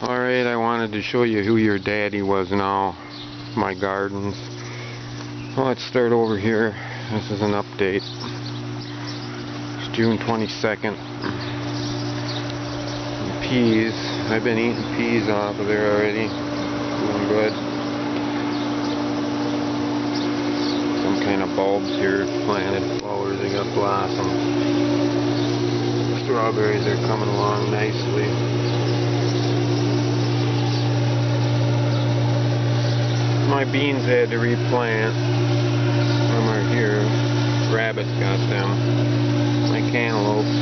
Alright, I wanted to show you who your daddy was now. My gardens. Well, let's start over here. This is an update. It's June 22nd. And peas. I've been eating peas off of there already. Doing good. Some kind of bulbs here. Planted flowers. They got blossoms. Strawberries are coming along nicely. My beans I had to replant. Some are here. Rabbits got them. My cantaloupes.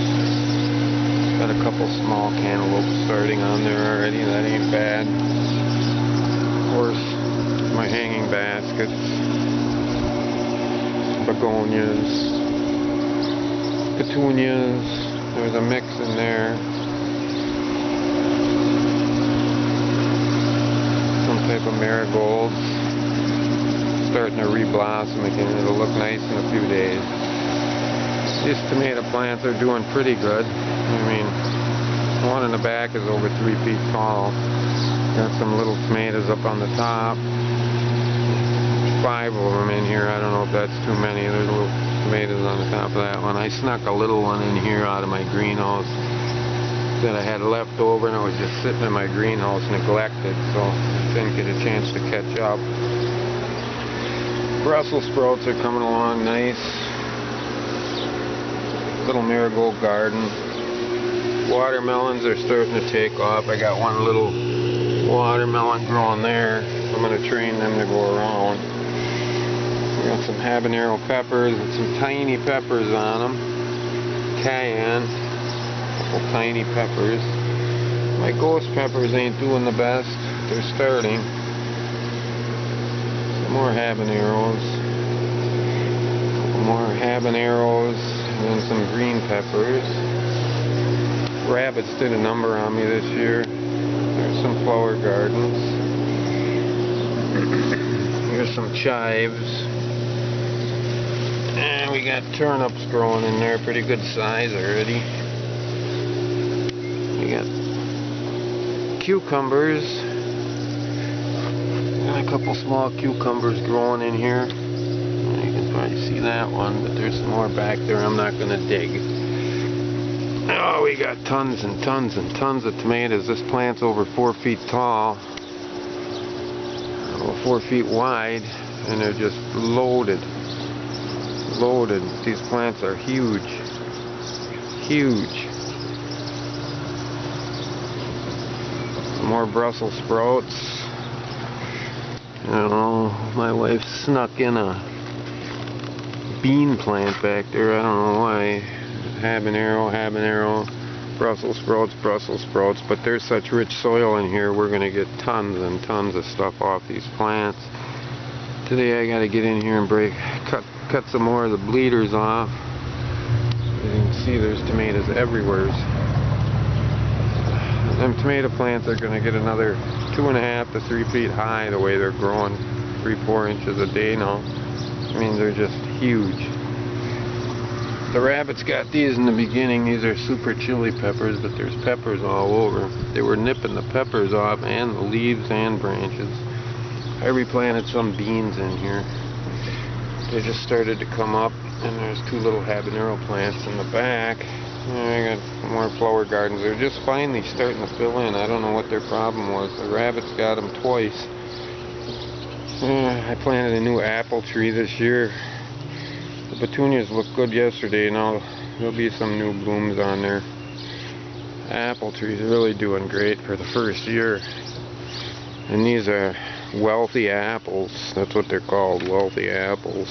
Got a couple small cantaloupes starting on there already. That ain't bad. Of course, my hanging baskets. Begonias. Petunias. There's a mix in there. Some type of marigolds. Starting to re-blossom again. It'll look nice in a few days. These tomato plants are doing pretty good. I mean, the one in the back is over 3 feet tall. Got some little tomatoes up on the top. 5 of them in here. I don't know if that's too many. There's little tomatoes on the top of that one. I snuck a little one in here out of my greenhouse that I had left over, and it was just sitting in my greenhouse neglected, so I didn't get a chance to catch up. Brussels sprouts are coming along nice. Little marigold garden. Watermelons are starting to take off. I got one little watermelon growing there. I'm going to train them to go around. We got some habanero peppers with some tiny peppers on them. Cayenne. A couple tiny peppers. My ghost peppers ain't doing the best. They're starting. More habaneros, a couple more habaneros, and then some green peppers. Rabbits did a number on me this year. There's some flower gardens. Here's some chives. And we got turnips growing in there, pretty good size already. We got cucumbers. A couple small cucumbers growing in here. You can probably see that one, but there's some more back there I'm not going to dig. Oh, we got tons and tons and tons of tomatoes. This plant's over 4 feet tall, 4 feet wide, and they're just loaded. Loaded. These plants are huge. Huge. More Brussels sprouts. I don't know, my wife snuck in a bean plant back there. I don't know why. Habanero, Brussels sprouts, but there's such rich soil in here, we're going to get tons and tons of stuff off these plants. Today I got to get in here and cut some more of the bleeders off. As you can see, there's tomatoes everywhere. Them tomato plants are going to get another 2.5 to 3 feet high the way they're growing, 3-4 inches a day now. I mean, they're just huge. The rabbits got these in the beginning. These are super chili peppers, but there's peppers all over. They were nipping the peppers off and the leaves and branches. I replanted some beans in here. They just started to come up, and there's 2 little habanero plants in the back. I got more flower gardens. They're just finally starting to fill in. I don't know what their problem was. The rabbits got them twice. I planted a new apple tree this year. The petunias looked good yesterday. Now there'll be some new blooms on there. Apple trees are really doing great for the first year. And these are wealthy apples. That's what they're called, wealthy apples.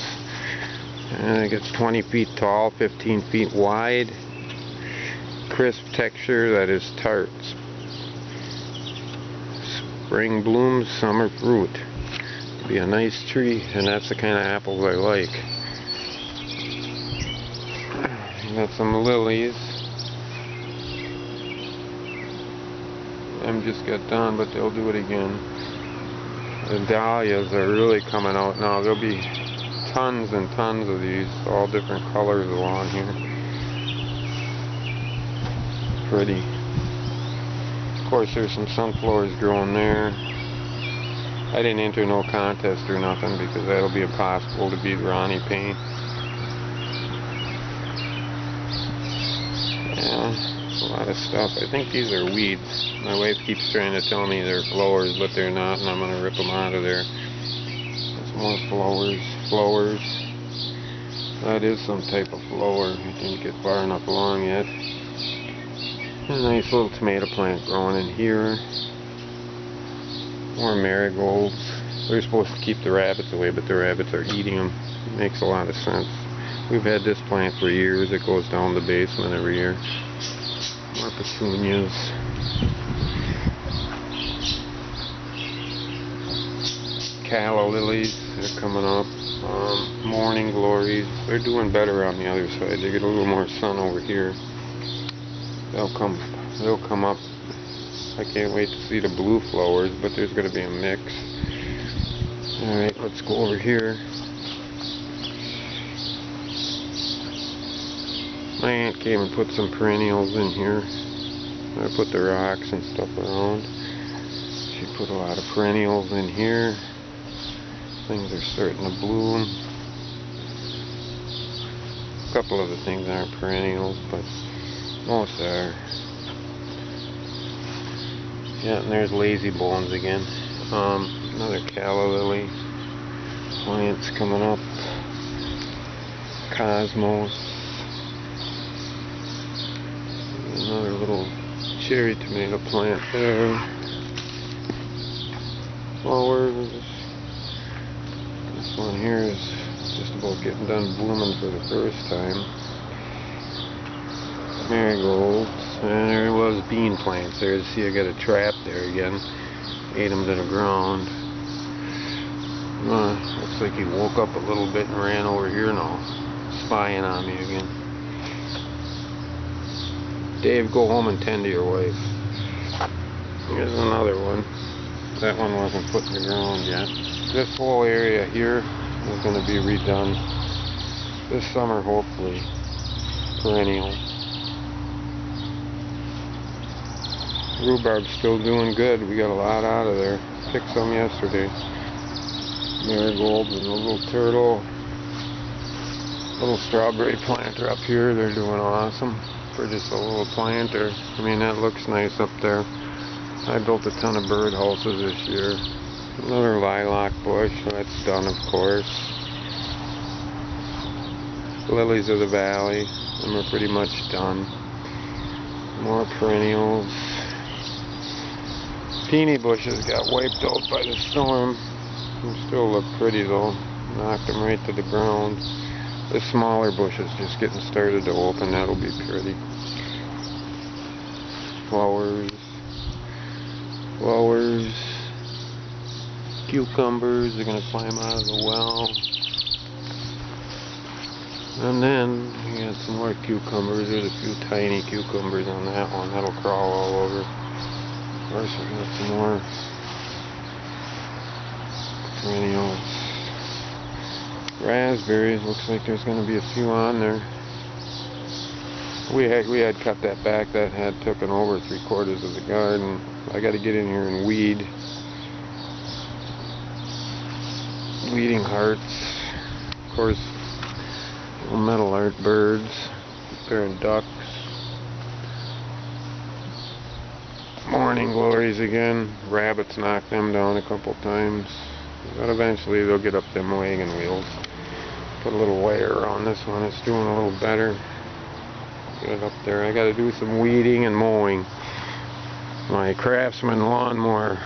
I think it's 20 feet tall, 15 feet wide. Crisp texture that is tart. Spring blooms, summer fruit. It'll be a nice tree, and that's the kind of apples I like. Got some lilies. Them just got done, but they'll do it again. The dahlias are really coming out now. There'll be tons and tons of these, all different colors along here. Pretty. Of course, there's some sunflowers growing there. I didn't enter no contest or nothing because that'll be impossible to beat Ronnie paint. Yeah, it's a lot of stuff. I think these are weeds. My wife keeps trying to tell me they're flowers, but they're not, and I'm going to rip them out of there. There's more flowers. That is some type of flower. I didn't get far enough along yet. A nice little tomato plant growing in here. More marigolds. They're supposed to keep the rabbits away, but the rabbits are eating them. It makes a lot of sense. We've had this plant for years. It goes down the basement every year. More petunias. Calla lilies, they're coming up. Morning glories. They're doing better on the other side. They get a little more sun over here. They'll come up. I can't wait to see the blue flowers, but there's going to be a mix. Alright, let's go over here. My aunt came and put some perennials in here. I put the rocks and stuff around. She put a lot of perennials in here. Things are starting to bloom. A couple of the things aren't perennials, but most are. Yeah, and there's lazy bones again. Another calla lily. Plants coming up. Cosmos. Another little cherry tomato plant there. Flowers. This one here is just about getting done blooming for the first time. Marigolds. And there was bean plants there. See, I got a trap there again. Ate them to the ground. Looks like he woke up a little bit and ran over here now, spying on me again. Dave, go home and tend to your wife. Here's another one. That one wasn't put in the ground yet. This whole area here is going to be redone this summer, hopefully. Perennial. Rhubarb's still doing good. We got a lot out of there. Picked some yesterday. Marigolds and a little turtle. Little strawberry planter up here. They're doing awesome for just a little planter. I mean, that looks nice up there. I built a ton of bird houses this year. Another lilac bush. That's done, of course. Lilies of the valley. Them are pretty much done. More perennials. Peony bushes got wiped out by the storm. They still look pretty though. Knocked them right to the ground. The smaller bushes just getting started to open. That'll be pretty. Flowers. Flowers. Cucumbers. They're going to climb out of the well. And then we got some more cucumbers. There's a few tiny cucumbers on that one. That'll crawl all over. Of course, we got some more perennials. Raspberries. Looks like there's going to be a few on there. We had cut that back. That had taken over 3/4 of the garden. I got to get in here and weed. Weeding hearts. Of course, little metal art birds. Pair of ducks. Morning glories again. Rabbits knocked them down a couple times. But eventually they'll get up them wagon wheels. Put a little wire on this one. It's doing a little better. Get it up there. I got to do some weeding and mowing. My Craftsman lawnmower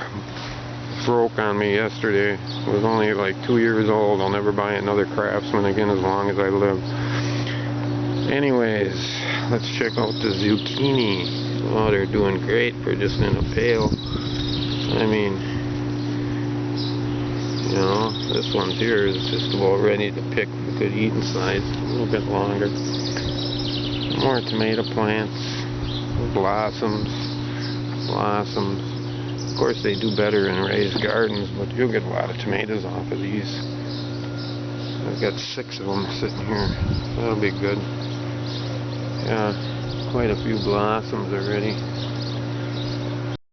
broke on me yesterday. It was only like 2 years old. I'll never buy another Craftsman again as long as I live. Anyways, let's check out the zucchini. Oh, they're doing great for just in a pail. I mean, you know, this one here is just about ready to pick. We could eat inside a little bit longer. More tomato plants, blossoms. Of course, they do better in raised gardens, but you'll get a lot of tomatoes off of these. I've got 6 of them sitting here. That'll be good. Yeah, quite a few blossoms already.